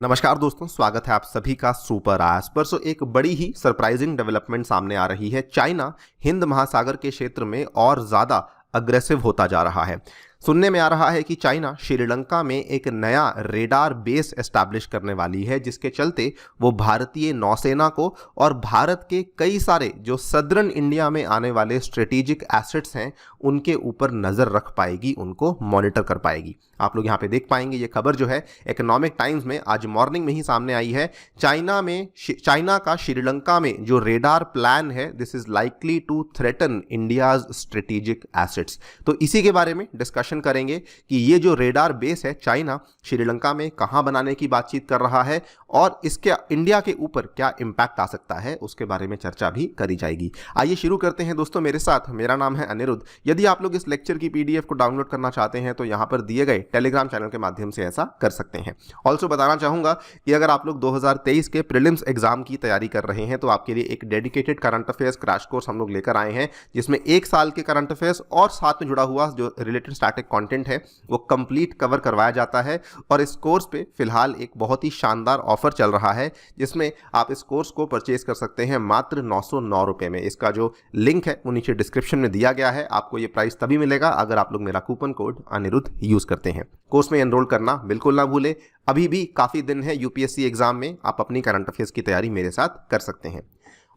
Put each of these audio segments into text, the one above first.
नमस्कार दोस्तों, स्वागत है आप सभी का सुपर आज। परसों एक बड़ी ही सरप्राइजिंग डेवलपमेंट सामने आ रही है। चाइना हिंद महासागर के क्षेत्र में और ज़्यादा अग्रेसिव होता जा रहा है। सुनने में आ रहा है कि चाइना श्रीलंका में एक नया रेडार बेस एस्टैब्लिश करने वाली है, जिसके चलते वो भारतीय नौसेना को और भारत के कई सारे जो सदर्न इंडिया में आने वाले स्ट्रेटेजिक एसेट्स हैं उनके ऊपर नज़र रख पाएगी, उनको मॉनिटर कर पाएगी। आप लोग यहाँ पे देख पाएंगे, ये खबर जो है इकोनॉमिक टाइम्स में आज मॉर्निंग में ही सामने आई है। चाइना का श्रीलंका में जो रेडार प्लान है, this is likely to threaten India's strategic assets. तो इसी के बारे में डिस्कशन करेंगे कि ये जो रेडार बेस है चाइना श्रीलंका में कहां बनाने की बातचीत कर रहा है और इसके इंडिया के ऊपर क्या इंपैक्ट आ सकता है, उसके बारे में चर्चा भी करी जाएगी। आइए शुरू करते हैं दोस्तों मेरे साथ। मेरा नाम है अनिरुद्ध। यदि आप लोग इस लेक्चर की पीडीएफ को डाउनलोड करना चाहते हैं तो यहां पर दिए गए टेलीग्राम चैनल के माध्यम से ऐसा कर सकते हैं। ऑल्सो बताना चाहूंगा कि अगर आप लोग 2023 के प्रीलिम्स एग्जाम की तैयारी कर रहे हैं तो आपके लिए एक dedicated current affairs crash course हम लोग लेकर आए हैं, जिसमें 1 साल के करंट अफेयर्स और साथ में जुड़ा हुआ जो रिलेटेड स्टैटिक कंटेंट है वो कंप्लीट कवर करवाया जाता है। और इस कोर्स पे फिलहाल एक बहुत ही शानदार ऑफर चल रहा है, जिसमें आप इस कोर्स को परचेज कर सकते हैं मात्र 909 रुपए में। इसका जो लिंक है वो नीचे डिस्क्रिप्शन में दिया गया है। आपको ये प्राइस तभी मिलेगा अगर आप लोग मेरा कूपन कोड अनिरुद्ध यूज करते हैं। कोर्स में एनरोल करना बिल्कुल ना भूले। अभी भी काफी दिन है यूपीएससी एग्जाम में, आप अपनी करंट अफेयर्स की तैयारी मेरे साथ कर सकते हैं।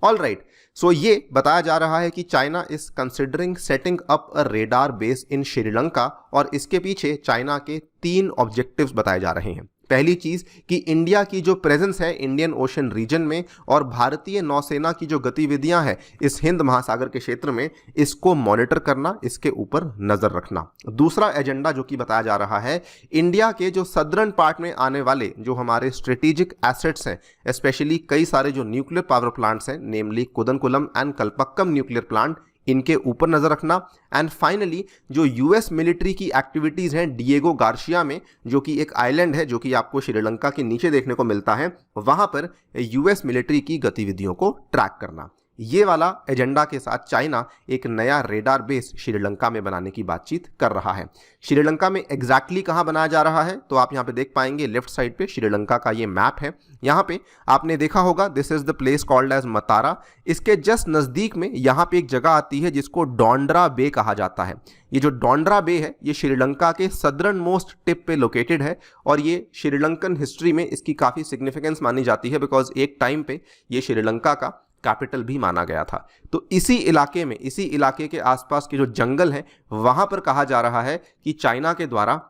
ऑल राइट, सो ये बताया जा रहा है कि China is considering setting up a radar base in Sri Lanka, और इसके पीछे चाइना के 3 ऑब्जेक्टिव्स बताए जा रहे हैं। पहली चीज कि इंडिया की जो प्रेजेंस है इंडियन ओशन रीजन में और भारतीय नौसेना की जो गतिविधियां हैं इस हिंद महासागर के क्षेत्र में, इसको मॉनिटर करना, इसके ऊपर नजर रखना। दूसरा एजेंडा जो कि बताया जा रहा है, इंडिया के जो सदर्न पार्ट में आने वाले जो हमारे स्ट्रेटेजिक एसेट्स हैं, स्पेशली कई सारे जो न्यूक्लियर पावर प्लांट्स हैं, नेमली कुदनकुलम एंड कल्पक्कम न्यूक्लियर प्लांट, इनके ऊपर नजर रखना। एंड फाइनली जो यूएस मिलिट्री की एक्टिविटीज हैं डिएगो गार्सिया में, जो कि एक आइलैंड है जो कि आपको श्रीलंका के नीचे देखने को मिलता है, वहां पर यूएस मिलिट्री की गतिविधियों को ट्रैक करना। ये वाला एजेंडा के साथ चाइना एक नया रेडार बेस श्रीलंका में बनाने की बातचीत कर रहा है। श्रीलंका में एग्जैक्टली कहां बनाया जा रहा है तो आप यहां पे देख पाएंगे, लेफ्ट साइड पे श्रीलंका का ये मैप है। यहां पे आपने देखा होगा, this is the place called as Matara. इसके जस्ट नजदीक में यहां पे एक जगह आती है जिसको डोंड्रा बे कहा जाता है। ये जो डोंड्रा बे है ये श्रीलंका के सदर्न मोस्ट टिप पे लोकेटेड है, और ये श्रीलंकन हिस्ट्री में इसकी काफी सिग्निफिकेंस मानी जाती है, बिकॉज एक टाइम पे ये श्रीलंका का कैपिटल भी माना गया था। तो इसी इलाके में, इसी इलाके के आसपास के जो जंगल हैं वहां पर कहा जा रहा है कि चाइना के द्वारा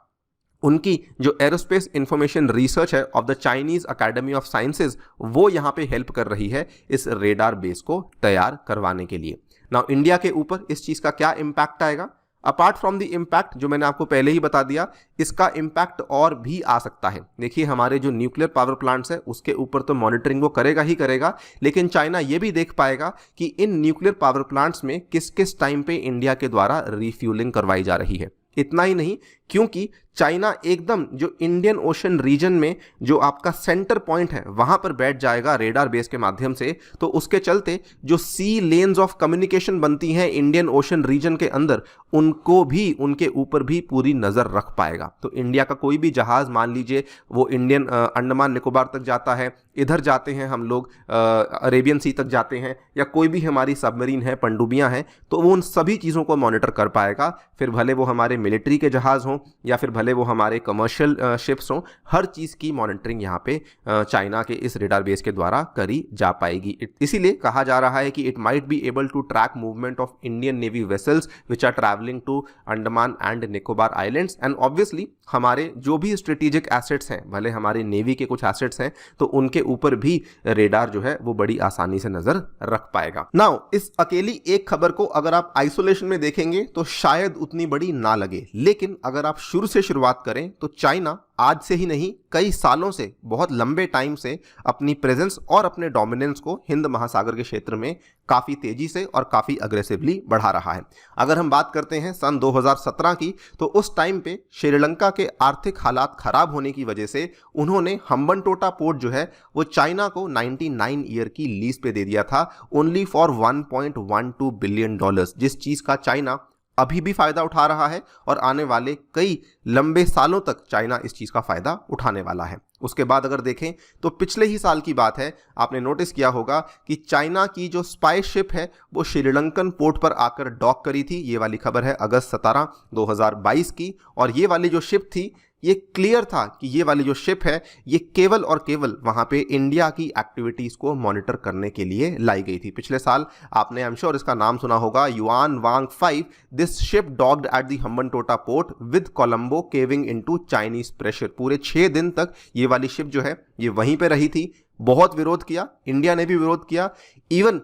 उनकी जो एरोस्पेस इंफॉर्मेशन रिसर्च है of the Chinese academy of sciences, वो यहां पे हेल्प कर रही है इस रेडार बेस को तैयार करवाने के लिए। नाउ इंडिया के ऊपर इस चीज का क्या इंपैक्ट आएगा? अपार्ट फ्रॉम द इम्पैक्ट जो मैंने आपको पहले ही बता दिया, इसका इम्पैक्ट और भी आ सकता है। देखिए, हमारे जो न्यूक्लियर पावर प्लांट्स है उसके ऊपर तो मॉनिटरिंग वो करेगा ही करेगा, लेकिन चाइना ये भी देख पाएगा कि इन न्यूक्लियर पावर प्लांट्स में किस किस टाइम पे इंडिया के द्वारा रिफ्यूलिंग करवाई जा रही है। इतना ही नहीं, क्योंकि चाइना एकदम जो इंडियन ओशन रीजन में जो आपका सेंटर पॉइंट है वहां पर बैठ जाएगा रेडार बेस के माध्यम से, तो उसके चलते जो सी लेन्स ऑफ कम्युनिकेशन बनती हैं इंडियन ओशन रीजन के अंदर, उनको भी, उनके ऊपर भी पूरी नजर रख पाएगा। तो इंडिया का कोई भी जहाज, मान लीजिए वो इंडियन अंडमान निकोबार तक जाता है, इधर जाते हैं हम लोग अरेबियन सी तक जाते हैं, या कोई भी हमारी सबमरीन है, पनडुब्बियां हैं, तो वो उन सभी चीजों को मॉनिटर कर पाएगा। फिर भले वो हमारे मिलिट्री के जहाज हों या फिर भले वो हमारे कमर्शियल शिप्स हों, हर चीज की मॉनिटरिंग यहाँ पे चाइना के इस रेडार बेस के द्वारा करी जा पाएगी। इसीलिए कहा जा रहा है कि it might be able to track movement of Indian navy vessels which are travelling to Andaman and Nicobar islands. And obviously हमारे जो भी स्ट्रेटेजिक एसेट्स हैं, भले हमारे नेवी के कुछ एसेट्स हैं, तो उनके ऊपर भी रेडार जो है वो बड़ी आसानी से नजर रख पाएगा। नाउ इस अकेली एक खबर को अगर आप आइसोलेशन में देखेंगे तो शायद उतनी बड़ी ना लगे, लेकिन अगर आप शुरू से शुरुआत करें तो चाइना आज से ही नहीं, कई सालों से, बहुत लंबे टाइम से अपनी प्रेजेंस और अपने डोमिनेंस को हिंद महासागर के क्षेत्र में काफी तेजी से और काफी अग्रेसिवली बढ़ा रहा है। अगर हम बात करते हैं सन 2017 की, तो उस टाइम पे श्रीलंका के आर्थिक हालात खराब होने की वजह से उन्होंने हम्बनटोटा पोर्ट जो है वो चाइना को 99 ईयर की लीज पे दे दिया था, ओनली फॉर $1.12 बिलियन, जिस चीज का चाइना अभी भी फायदा उठा रहा है और आने वाले कई लंबे सालों तक चाइना इस चीज का फायदा उठाने वाला है। उसके बाद अगर देखें तो पिछले ही साल की बात है, आपने नोटिस किया होगा कि चाइना की जो स्पाई शिप है वो श्रीलंकन पोर्ट पर आकर डॉक करी थी। ये वाली खबर है अगस्त 17, 2022 की। और ये वाली जो शिप थी, ये क्लियर था कि ये वाली जो शिप है ये केवल और केवल वहां पे इंडिया की एक्टिविटीज को मॉनिटर करने के लिए लाई गई थी। पिछले साल आपने आई एम श्योर इसका नाम सुना होगा, yuan Wang 5। This ship docked at the Hambantota port with Colombo caving into Chinese pressure. पूरे 6 दिन तक ये वाली शिप जो है ये वहीं पे रही थी। बहुत विरोध किया, इंडिया ने भी विरोध किया। इवन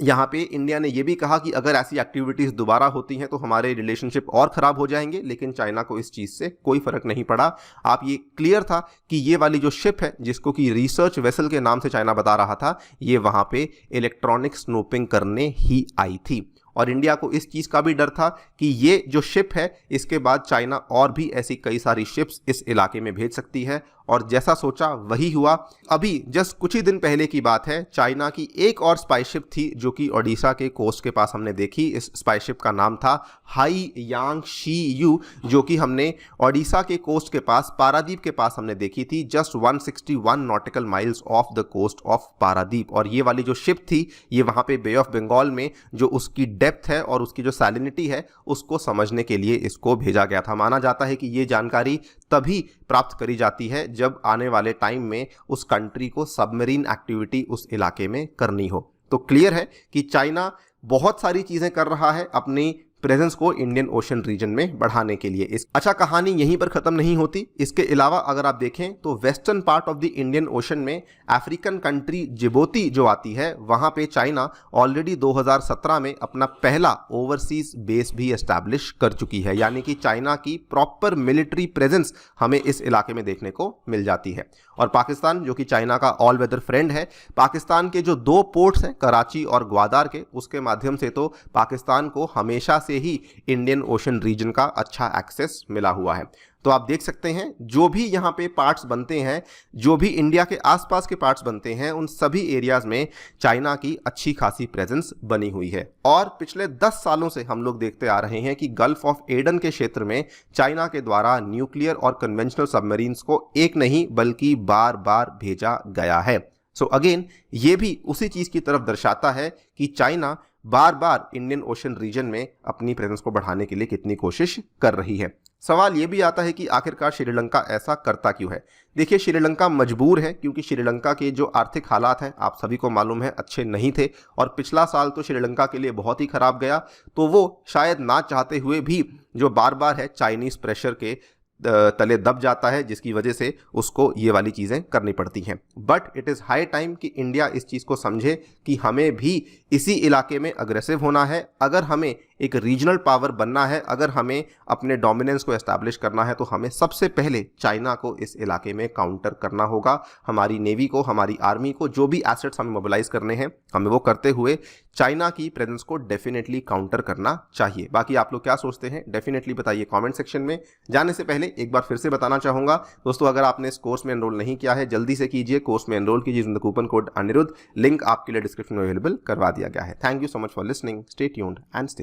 यहाँ पे इंडिया ने यह भी कहा कि अगर ऐसी एक्टिविटीज दोबारा होती हैं तो हमारे रिलेशनशिप और खराब हो जाएंगे, लेकिन चाइना को इस चीज से कोई फर्क नहीं पड़ा। आप ये क्लियर था कि ये वाली जो शिप है जिसको कि रिसर्च वेसल के नाम से चाइना बता रहा था, ये वहां पे इलेक्ट्रॉनिक स्नूपिंग करने ही आई थी। और इंडिया को इस चीज का भी डर था कि ये जो शिप है इसके बाद चाइना और भी ऐसी कई सारी शिप्स इस इलाके में भेज सकती है, और जैसा सोचा वही हुआ। अभी जस्ट कुछ ही दिन पहले की बात है, चाइना की एक और स्पाई शिप थी जो कि ओडिशा के कोस्ट के पास हमने देखी। इस स्पाई शिप का नाम था हाई यांग शी यू, जो कि हमने ओडिशा के कोस्ट के पास पारादीप के पास हमने देखी थी, just 161 nautical miles of the coast of Paradip. और ये वाली जो शिप थी ये वहां पे बे ऑफ बंगाल में जो उसकी डेप्थ है और उसकी जो सैलिनिटी है उसको समझने के लिए इसको भेजा गया था। माना जाता है कि ये जानकारी तभी प्राप्त करी जाती है जब आने वाले टाइम में उस कंट्री को सबमरीन एक्टिविटी उस इलाके में करनी हो। तो क्लियर है कि चाइना बहुत सारी चीजें कर रहा है अपनी प्रेजेंस को इंडियन ओशन रीजन में बढ़ाने के लिए। अच्छा, कहानी यहीं पर खत्म नहीं होती। इसके अलावा अगर आप देखें तो western part of the Indian ocean में अफ्रीकन कंट्री जिबोती जो आती है, वहां पे चाइना ऑलरेडी 2017 में अपना पहला ओवरसीज बेस भी एस्टैब्लिश कर चुकी है। यानी कि चाइना की प्रॉपर मिलिट्री प्रेजेंस हमें इस इलाके में देखने को मिल जाती है। और पाकिस्तान जो कि चाइना का ऑल वेदर फ्रेंड है, पाकिस्तान के जो 2 पोर्ट्स हैं कराची और ग्वादार के, उसके माध्यम से तो पाकिस्तान को हमेशा से ही इंडियन ओशन रीजन का अच्छा एक्सेस मिला हुआ है। तो आप देख सकते हैं जो भी यहाँ पे पार्ट्स बनते हैं, जो भी इंडिया के आसपास के पार्ट्स बनते हैं, उन सभी एरियाज में चाइना की अच्छी खासी प्रेजेंस बनी हुई है। और पिछले 10 सालों से हम लोग देखते आ रहे हैं कि गल्फ ऑफ एडन के क्षेत्र में चाइना के द्वारा न्यूक्लियर और कन्वेंशनल सबमरीन्स को एक नहीं बल्कि बार बार भेजा गया है। सो अगेन ये भी उसी चीज की तरफ दर्शाता है कि चाइना बार बार इंडियन ओशन रीजन में अपनी प्रेजेंस को बढ़ाने के लिए कितनी कोशिश कर रही है। सवाल यह भी आता है कि आखिरकार श्रीलंका ऐसा करता क्यों है। देखिए, श्रीलंका मजबूर है क्योंकि श्रीलंका के जो आर्थिक हालात हैं आप सभी को मालूम है अच्छे नहीं थे, और पिछला साल तो श्रीलंका के लिए बहुत ही खराब गया। तो वो शायद ना चाहते हुए भी जो बार बार है चाइनीज प्रेशर के तले दब जाता है, जिसकी वजह से उसको ये वाली चीज़ें करनी पड़ती हैं। But it is high time कि इंडिया इस चीज़ को समझे कि हमें भी इसी इलाके में अग्रेसिव होना है। अगर हमें एक रीजनल पावर बनना है, अगर हमें अपने डोमिनेंस को एस्टैब्लिश करना है, तो हमें सबसे पहले चाइना को इस इलाके में काउंटर करना होगा। हमारी नेवी को, हमारी आर्मी को, जो भी एसेट्स हमें मोबिलाइज करने हैं, हमें वो करते हुए चाइना की प्रेजेंस को डेफिनेटली काउंटर करना चाहिए। बाकी आप लोग क्या सोचते हैं डेफिनेटली बताइए कमेंट सेक्शन में। जाने से पहले एक बार फिर से बताना चाहूंगा दोस्तों, अगर आपने इस कोर्स में एनरोल नहीं किया है जल्दी से कीजिए, कोर्स में एनरोल कीजिए using the coupon code Aniruddh. Link आपके लिए डिस्क्रिप्शन में अवेलेबल करवा दिया गया है। Thank you so much for listening, stay tuned and stay